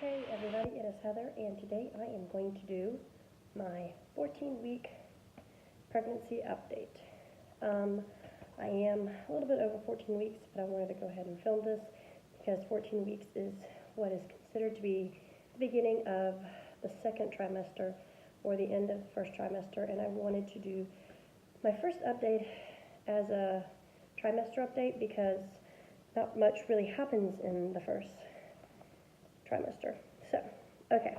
Hey everybody, it is Heather, and today I am going to do my 14-week pregnancy update. I am a little bit over 14 weeks, but I wanted to go ahead and film this because 14 weeks is what is considered to be the beginning of the second trimester or the end of the first trimester, and I wanted to do my first update as a trimester update because not much really happens in the first trimester. So, okay,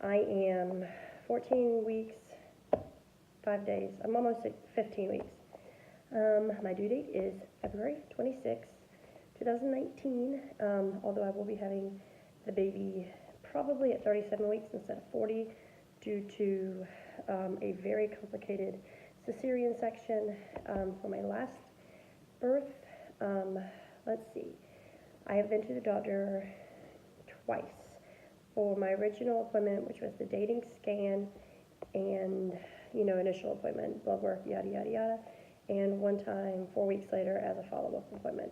I am 14 weeks, 5 days. I'm almost at 15 weeks. My due date is February 26, 2019, although I will be having the baby probably at 37 weeks instead of 40 due to a very complicated cesarean section for my last birth. Let's see. I have been to the doctor twice for my original appointment, which was the dating scan and, initial appointment, blood work, yada, yada, yada, and one time 4 weeks later as a follow-up appointment.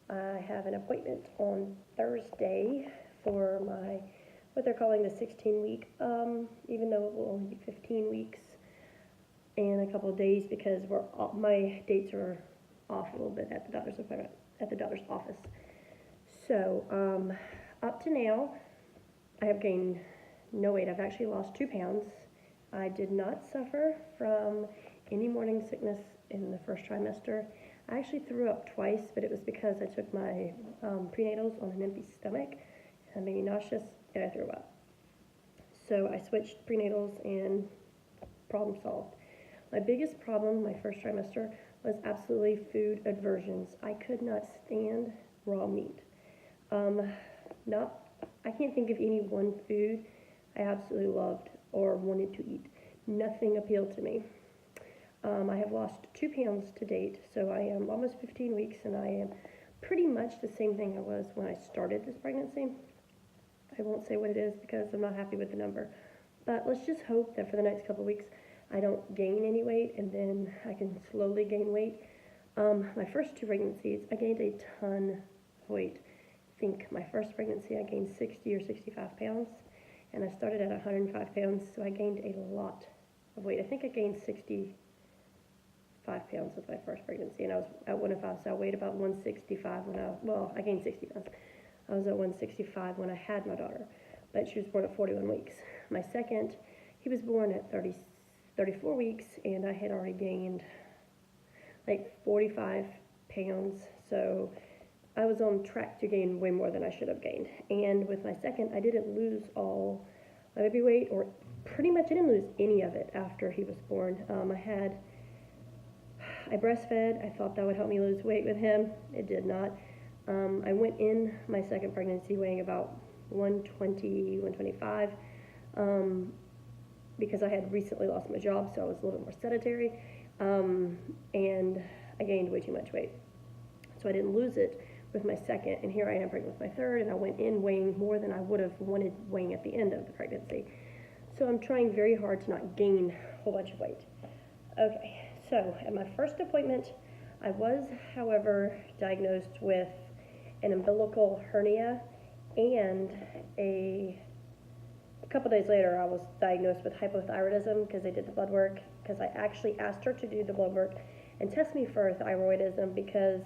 I have an appointment on Thursday for what they're calling the 16-week, even though it will only be 15 weeks and a couple of days because my dates are off a little bit at the doctor's appointment, at the doctor's office. So, up to now, I have gained no weight. I've actually lost 2 pounds. I did not suffer from any morning sickness in the first trimester. I actually threw up twice, but it was because I took my prenatals on an empty stomach. I made me nauseous, and I threw up. So I switched prenatals, and problem solved. My biggest problem my first trimester was absolutely food aversions. I could not stand raw meat. I can't think of any one food I absolutely loved or wanted to eat. Nothing appealed to me. I have lost 2 pounds to date, so I am almost 15 weeks, and I am pretty much the same thing I was when I started this pregnancy. I won't say what it is because I'm not happy with the number, but let's just hope that for the next couple of weeks I don't gain any weight, and then I can slowly gain weight. My first 2 pregnancies, I gained a ton of weight. I think my first pregnancy I gained 60 or 65 pounds, and I started at 105 pounds, so I gained a lot of weight. I think I gained 65 pounds with my first pregnancy, and I was at 105, so I weighed about 165 I gained 60 pounds. I was at 165 when I had my daughter, but she was born at 41 weeks. My second, he was born at 34 weeks, and I had already gained like 45 pounds, so I was on track to gain way more than I should have gained. And with my second, I didn't lose all my baby weight, or pretty much I didn't lose any of it after he was born. I breastfed. I thought that would help me lose weight with him. It did not. I went in my second pregnancy weighing about 120, 125, because I had recently lost my job, so I was a little bit more sedentary, and I gained way too much weight. So I didn't lose it with my second, and here I am pregnant with my third, and I went in weighing more than I would have wanted weighing at the end of the pregnancy. So I'm trying very hard to not gain a whole bunch of weight. Okay, so at my first appointment, I was, however, diagnosed with an umbilical hernia, and a couple days later I was diagnosed with hypothyroidism because they did the blood work, because I actually asked her to do the blood work and test me for thyroidism because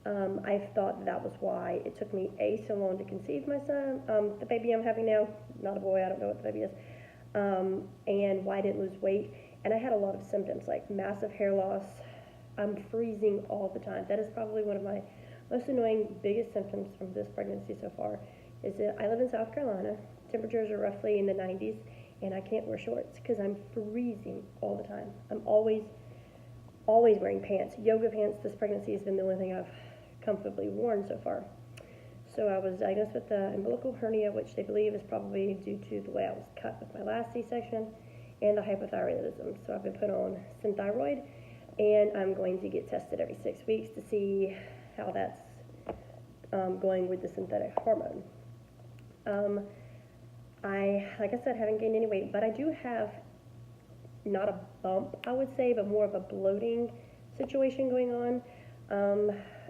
I thought that was why it took me so long to conceive my son, the baby I'm having now, not a boy, I don't know what the baby is, and why I didn't lose weight. And I had a lot of symptoms like massive hair loss. I'm freezing all the time. That is probably one of my most annoying, biggest symptoms from this pregnancy so far, is that I live in South Carolina. Temperatures are roughly in the 90s, and I can't wear shorts because I'm freezing all the time. I'm always wearing pants. Yoga pants. This pregnancy has been the only thing I've comfortably worn so far. So I was diagnosed with the umbilical hernia, which they believe is probably due to the way I was cut with my last C-section, and the hypothyroidism. So I've been put on Synthroid, and I'm going to get tested every 6 weeks to see how that's going with the synthetic hormone. Like I said, haven't gained any weight, but I do have not a bump, I would say, but more of a bloating situation going on.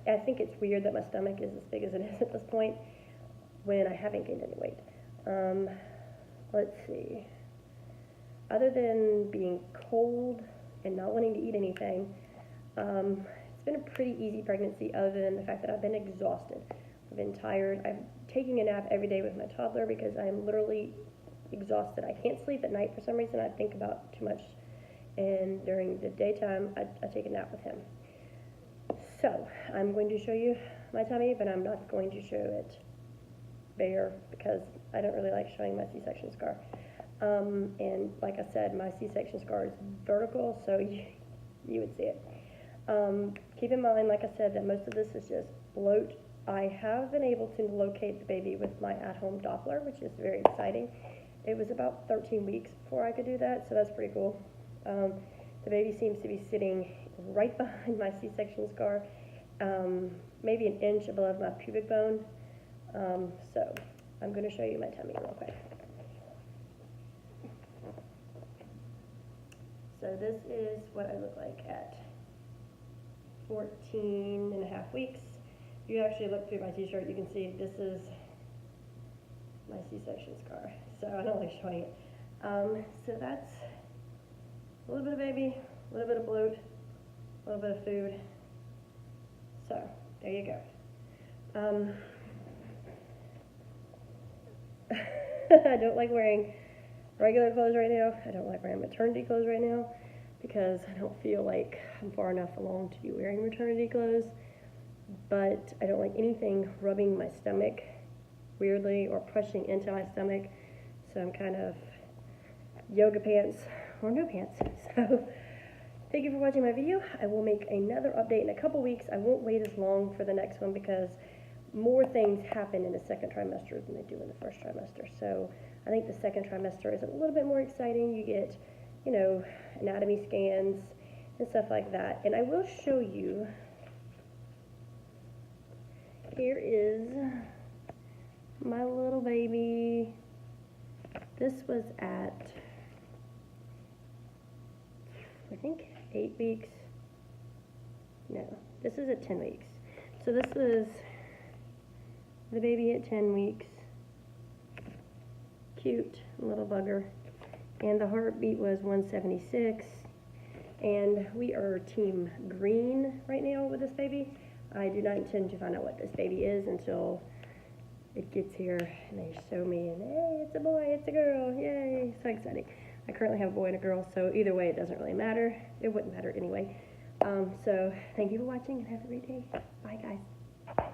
I think it's weird that my stomach is as big as it is at this point when I haven't gained any weight. Let's see. Other than being cold and not wanting to eat anything, it's been a pretty easy pregnancy other than the fact that I've been exhausted. I've been tired. I'm taking a nap every day with my toddler because I'm literally exhausted. I can't sleep at night for some reason. I think about too much, and during the daytime, I take a nap with him. So, I'm going to show you my tummy, but I'm not going to show it bare because I don't really like showing my C-section scar. And like I said, my C-section scar is vertical, so you would see it. Keep in mind, like I said, that most of this is just bloat. I have been able to locate the baby with my at-home Doppler, which is very exciting. It was about 13 weeks before I could do that, so that's pretty cool. The baby seems to be sitting right behind my C-section scar, maybe an inch above my pubic bone. So I'm going to show you my tummy real quick. So this is what I look like at 14 and a half weeks. If you actually look through my t-shirt, you can see this is my C-section scar. So I don't like showing it. So that's a little bit of baby, a little bit of bloat, a little bit of food. So there you go. I don't like wearing regular clothes right now. I don't like wearing maternity clothes right now because I don't feel like I'm far enough along to be wearing maternity clothes. But I don't like anything rubbing my stomach weirdly or pushing into my stomach. So I'm kind of yoga pants or no pants. So thank you for watching my video. I will make another update in a couple weeks. I won't wait as long for the next one because more things happen in the second trimester than they do in the first trimester. So I think the second trimester is a little bit more exciting. You get, you know, anatomy scans and stuff like that. And I will show you, here is my little baby. This was at, I think, 8 weeks. No, this is at 10 weeks. So this was the baby at 10 weeks. Cute little bugger. And the heartbeat was 176. And we are team green right now with this baby. I do not intend to find out what this baby is until it gets here and they show me, and hey, it's a boy, it's a girl, yay, so exciting. I currently have a boy and a girl, so either way it doesn't really matter. It wouldn't matter anyway. So thank you for watching and have a great day. Bye guys.